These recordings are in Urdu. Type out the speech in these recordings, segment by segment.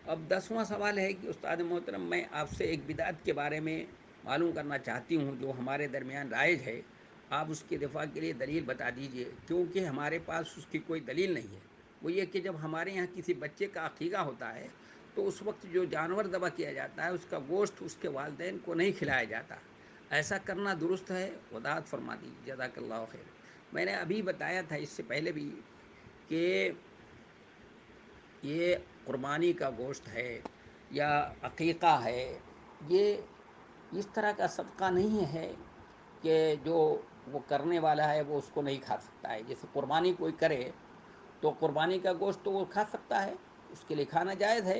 اب 10واں سوال ہے کہ استاد محترم میں آپ سے ایک بدعت کے بارے میں معلوم کرنا چاہتی ہوں جو ہمارے درمیان رائج ہے، آپ اس کے دفاع کے لیے دلیل بتا دیجئے، کیونکہ ہمارے پاس اس کی کوئی دلیل نہیں ہے۔ وہ یہ کہ جب ہمارے یہاں کسی بچے کا عقیقہ ہوتا ہے تو اس وقت جو جانور ذبح کیا جاتا ہے اس کا گوشت اس کے والدین کو نہیں کھلایا جاتا۔ ایسا کرنا درست ہے؟ وضاحت فرما دیجیے، جزاک اللہ خیر۔ میں نے ابھی بتایا تھا اس سے پہلے بھی کہ یہ قربانی کا گوشت ہے یا عقیقہ ہے، یہ اس طرح کا صدقہ نہیں ہے کہ جو وہ کرنے والا ہے وہ اس کو نہیں کھا سکتا ہے۔ جیسے قربانی کوئی کرے تو قربانی کا گوشت تو وہ کھا سکتا ہے، اس کے لیے کھانا جائز ہے،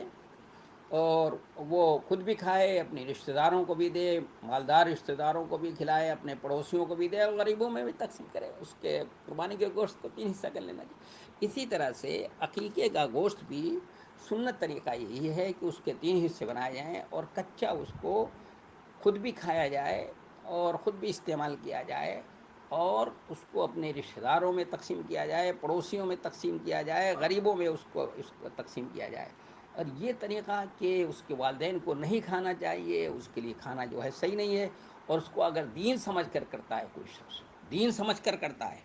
اور وہ خود بھی کھائے، اپنے رشتہ داروں کو بھی دے، مالدار رشتہ داروں کو بھی کھلائے، اپنے پڑوسیوں کو بھی دے، اور غریبوں میں بھی تقسیم کرے۔ اس کے قربانی کے گوشت کو 3 حصہ کر لینا چاہیے۔ اسی طرح سے عقیقے کا گوشت بھی سنت طریقہ یہی ہے کہ اس کے 3 حصے بنائے جائیں اور کچا اس کو خود بھی کھایا جائے اور خود بھی استعمال کیا جائے، اور اس کو اپنے رشتہ داروں میں تقسیم کیا جائے، پڑوسیوں میں تقسیم کیا جائے، غریبوں میں اس کو تقسیم کیا جائے۔ اور یہ طریقہ کہ اس کے والدین کو نہیں کھانا چاہیے، اس کے لیے کھانا جو ہے صحیح نہیں ہے، اور اس کو اگر دین سمجھ کر کرتا ہے کوئی شخص، دین سمجھ کر کرتا ہے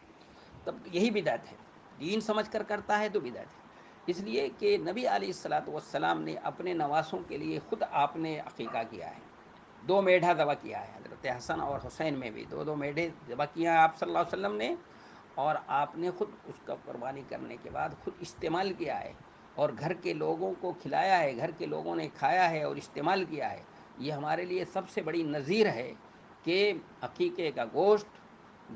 تب یہی بدعت ہے، دین سمجھ کر کرتا ہے تو بدعت ہے۔ اس لیے کہ نبی علیہ الصلوۃ والسلام نے اپنے نواسوں کے لیے خود آپ نے عقیقہ کیا ہے، 2 میڈھا ذبح کیا ہے، حضرت حسن اور حسین میں بھی 2 میڈھے ذبح کیا ہے آپ صلی اللہ علیہ وسلم نے، اور آپ نے خود اس کا قربانی کرنے کے بعد خود استعمال کیا ہے، اور گھر کے لوگوں کو کھلایا ہے، گھر کے لوگوں نے کھایا ہے اور استعمال کیا ہے۔ یہ ہمارے لیے سب سے بڑی نظیر ہے کہ عقیقے کا گوشت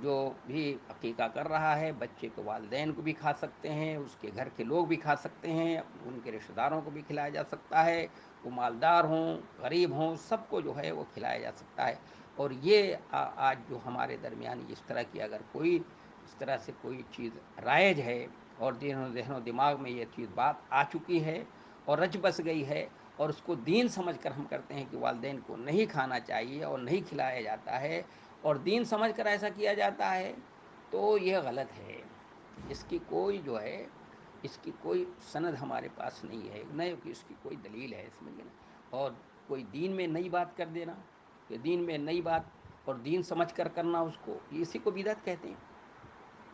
جو بھی عقیقہ کر رہا ہے، بچے کے والدین کو بھی کھا سکتے ہیں، اس کے گھر کے لوگ بھی کھا سکتے ہیں، ان کے رشتہ داروں کو بھی کھلایا جا سکتا ہے، وہ مالدار ہوں غریب ہوں سب کو جو ہے وہ کھلایا جا سکتا ہے۔ اور یہ آج جو ہمارے درمیان اس طرح کی اگر کوئی اس طرح سے کوئی چیز رائج ہے اور ذہن و دماغ میں یہ چیز بات آ چکی ہے اور رچ بس گئی ہے، اور اس کو دین سمجھ کر ہم کرتے ہیں کہ والدین کو نہیں کھانا چاہیے اور نہیں کھلایا جاتا ہے، اور دین سمجھ کر ایسا کیا جاتا ہے، تو یہ غلط ہے۔ اس کی کوئی جو ہے اس کی کوئی سند ہمارے پاس نہیں ہے، نہ کہ اس کی کوئی دلیل ہے، سمجھ گئے نا؟ اور کوئی دین میں نئی بات کر دینا کہ دین میں نئی بات اور دین سمجھ کر کرنا، اس کو اسی کو بدعت کہتے ہیں۔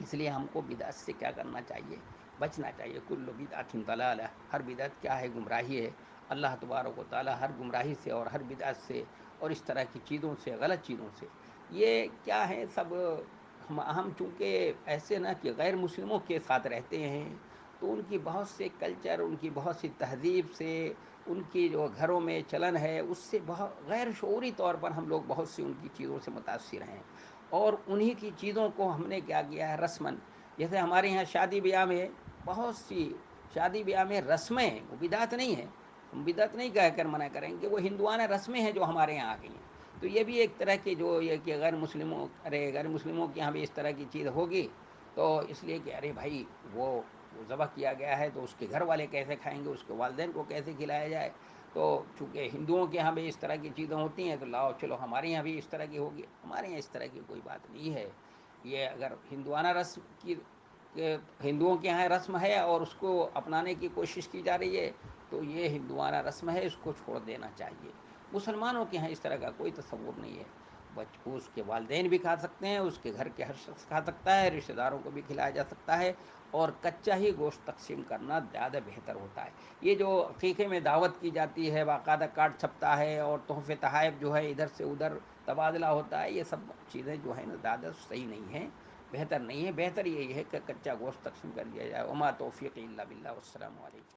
اس لیے ہم کو بدعت سے کیا کرنا چاہیے؟ بچنا چاہیے۔ کل بدعت ضلالہ، ہر بدعت کیا ہے؟ گمراہی ہے۔ اللہ تبارک و تعالی ہر گمراہی سے اور ہر بدعت سے اور اس طرح کی چیزوں سے، غلط چیزوں سے، یہ کیا ہے سب ہم چونکہ ایسے نہ کہ غیر مسلموں کے ساتھ رہتے ہیں، تو ان کی بہت سے کلچر، ان کی بہت سی تہذیب سے، ان کی جو گھروں میں چلن ہے اس سے بہت غیر شعوری طور پر ہم لوگ بہت سی ان کی چیزوں سے متاثر ہیں، اور انہی کی چیزوں کو ہم نے کیا کیا ہے رسماً، جیسے ہمارے یہاں شادی بیاہ میں بہت سی شادی بیاہ میں رسمیں، وہ بدعت نہیں ہے، ہم بدعت نہیں کہہ کر منع کریں گے، وہ ہندوانہ رسمیں ہیں جو ہمارے یہاں آ گئی ہیں۔ تو یہ بھی ایک طرح کی جو یہ کہ غیر مسلموں کے یہاں بھی اس طرح کی چیز ہوگی، تو اس لیے کہ ارے بھائی وہ ذبح کیا گیا ہے تو اس کے گھر والے کیسے کھائیں گے، اس کے والدین کو کیسے کھلایا جائے، تو چونکہ ہندوؤں کے یہاں بھی اس طرح کی چیزیں ہوتی ہیں تو لاؤ چلو ہمارے یہاں بھی اس طرح کی ہوگی۔ ہمارے یہاں اس طرح کی کوئی بات نہیں ہے۔ یہ اگر ہندوانہ رسم کی ہندوؤں کے یہاں رسم ہے اور اس کو اپنانے کی کوشش کی جا رہی ہے، تو یہ ہندوانہ رسم ہے، اس کو چھوڑ دینا چاہیے۔ مسلمانوں کے یہاں اس طرح کا کوئی تصور نہیں ہے۔ اس کے والدین بھی کھا سکتے ہیں، اس کے گھر کے ہر شخص کھا سکتا ہے، رشتہ داروں کو بھی کھلایا جا سکتا ہے، اور کچا ہی گوشت تقسیم کرنا زیادہ بہتر ہوتا ہے۔ یہ جو عقیقے میں دعوت کی جاتی ہے، باقاعدہ کارڈ چھپتا ہے اور تحفے تحائف جو ہے ادھر سے ادھر تبادلہ ہوتا ہے، یہ سب چیزیں جو ہیں نا زیادہ صحیح نہیں ہیں، بہتر نہیں ہے۔ بہتر یہی ہے کہ کچا گوشت تقسیم کر دیا جائے۔ وما توفیقی الا باللہ، والسلام علیکم۔